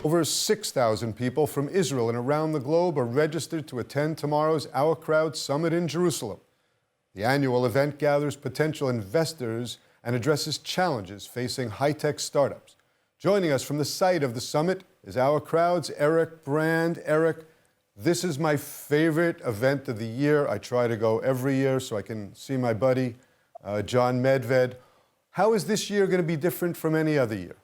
Over 6,000 people from Israel and around the globe are registered to attend tomorrow's OurCrowd Summit in Jerusalem. The annual event gathers potential investors and addresses challenges facing high-tech startups. Joining us from the site of the summit is OurCrowd's Eric Brand. Eric, this is my favorite event of the year. I try to go every year so I can see my buddy, John Medved. How is this year going to be different from any other year?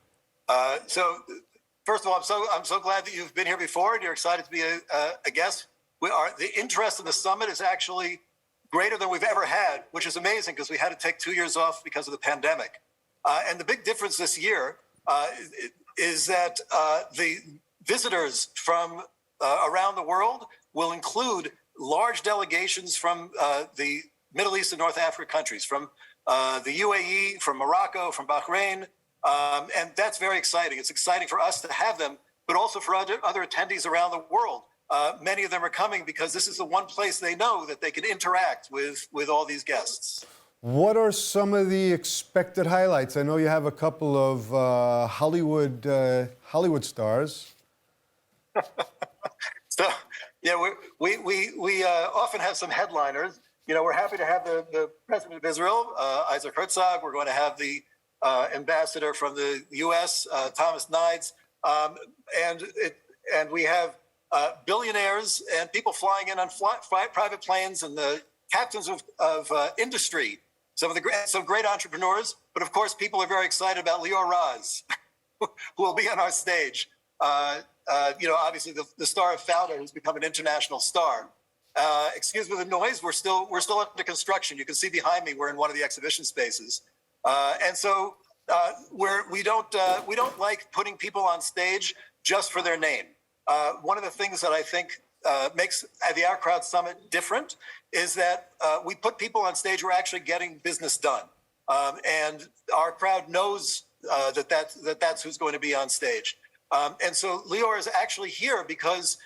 First of all, I'm so glad that you've been here before and you're excited to be a guest. The interest in the summit is actually greater than we've ever had, which is amazing because we had to take 2 years off because of the pandemic. And the big difference this year is that the visitors from around the world will include large delegations from the Middle East and North Africa countries, from the UAE, from Morocco, from Bahrain. And that's very exciting. It's exciting for us to have them, but also for other attendees around the world. Many of them are coming because this is the one place they know that they can interact with all these guests. What are some of the expected highlights? I know you have a couple of Hollywood stars. So, yeah, we often have some headliners. You know, we're happy to have the President of Israel, Isaac Herzog. We're going to have the ambassador from the U.S., Thomas Nides, and we have billionaires and people flying in on private planes and the captains of industry, some great entrepreneurs. But of course, people are very excited about Lior Raz, who will be on our stage. Obviously the star of Founder, who's become an international star. Excuse me the noise. We're still under construction. You can see behind me. We're in one of the exhibition spaces. And so we don't like putting people on stage just for their name. One of the things that I think makes the OurCrowd Summit different is that we put people on stage who are actually getting business done. And our crowd knows that's who's going to be on stage. And so Lior is actually here because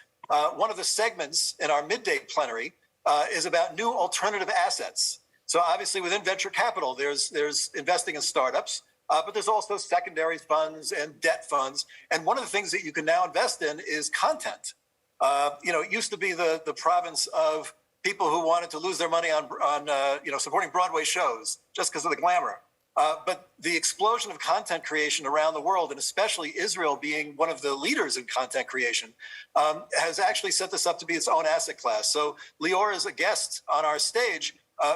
one of the segments in our midday plenary is about new alternative assets. So obviously within venture capital, there's investing in startups, but there's also secondary funds and debt funds. And one of the things that you can now invest in is content. It used to be the province of people who wanted to lose their money on supporting Broadway shows just because of the glamour. But the explosion of content creation around the world, and especially Israel being one of the leaders in content creation, has actually set this up to be its own asset class. So Lior is a guest on our stage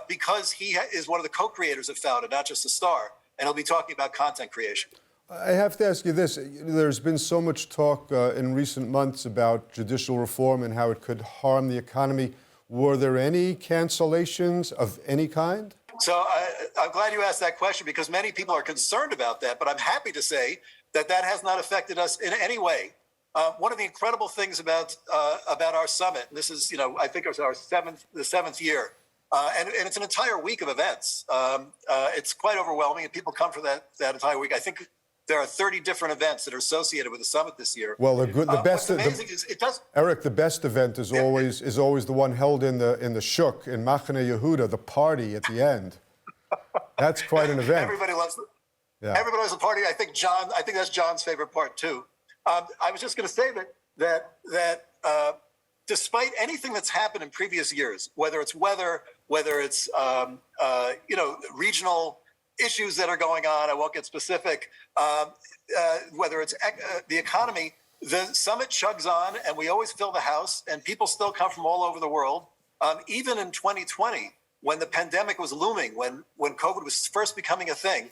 because he is one of the co-creators of Founder, not just a star, and he'll be talking about content creation. I have to ask you this. There's been so much talk in recent months about judicial reform and how it could harm the economy. Were there any cancellations of any kind? So I'm glad you asked that question because many people are concerned about that, but I'm happy to say that has not affected us in any way. One of the incredible things about our summit, and this is, I think it was the seventh year, and it's an entire week of events. It's quite overwhelming, and people come for that entire week. I think there are 30 different events that are associated with the summit this year. Well, the best. What's amazing is it does. Eric, the best event is always the one held in the Shuk in Machane Yehuda, the party at the end. That's quite an event. Everybody loves the party. I think that's John's favorite part too. I was just going to say that despite anything that's happened in previous years, whether it's weather, whether it's regional issues that are going on, I won't get specific, whether it's the economy, the summit chugs on and we always fill the house and people still come from all over the world. Even in 2020, when the pandemic was looming, when COVID was first becoming a thing,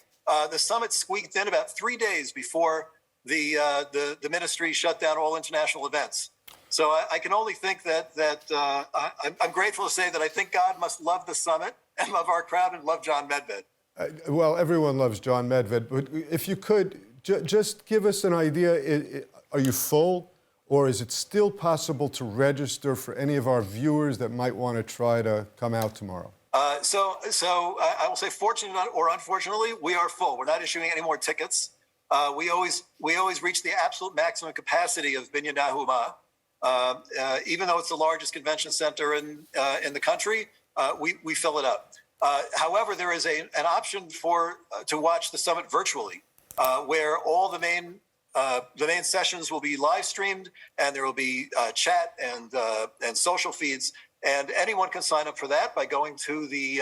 the summit squeaked in about 3 days before the ministry shut down all international events. So I can only think that I'm grateful to say that I think God must love the summit and love our crowd and love John Medved. Well, everyone loves John Medved, but if you could, just give us an idea. Are you full, or is it still possible to register for any of our viewers that might want to try to come out tomorrow? So I will say, fortunately or unfortunately, we are full. We're not issuing any more tickets. We always reach the absolute maximum capacity of Binyan Nahuma. Even though it's the largest convention center in the country, we fill it up. However, there is an option to watch the summit virtually, where all the main The main sessions will be live streamed, and there will be chat and social feeds. And anyone can sign up for that by going to the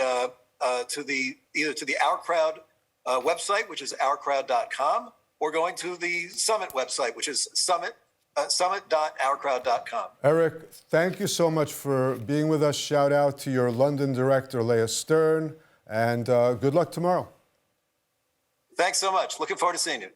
either to the OurCrowd website, which is OurCrowd.com, or going to the Summit website, which is summit.ourcrowd.com. Eric, thank you so much for being with us. Shout out to your London director, Leah Stern, and good luck tomorrow. Thanks so much. Looking forward to seeing you.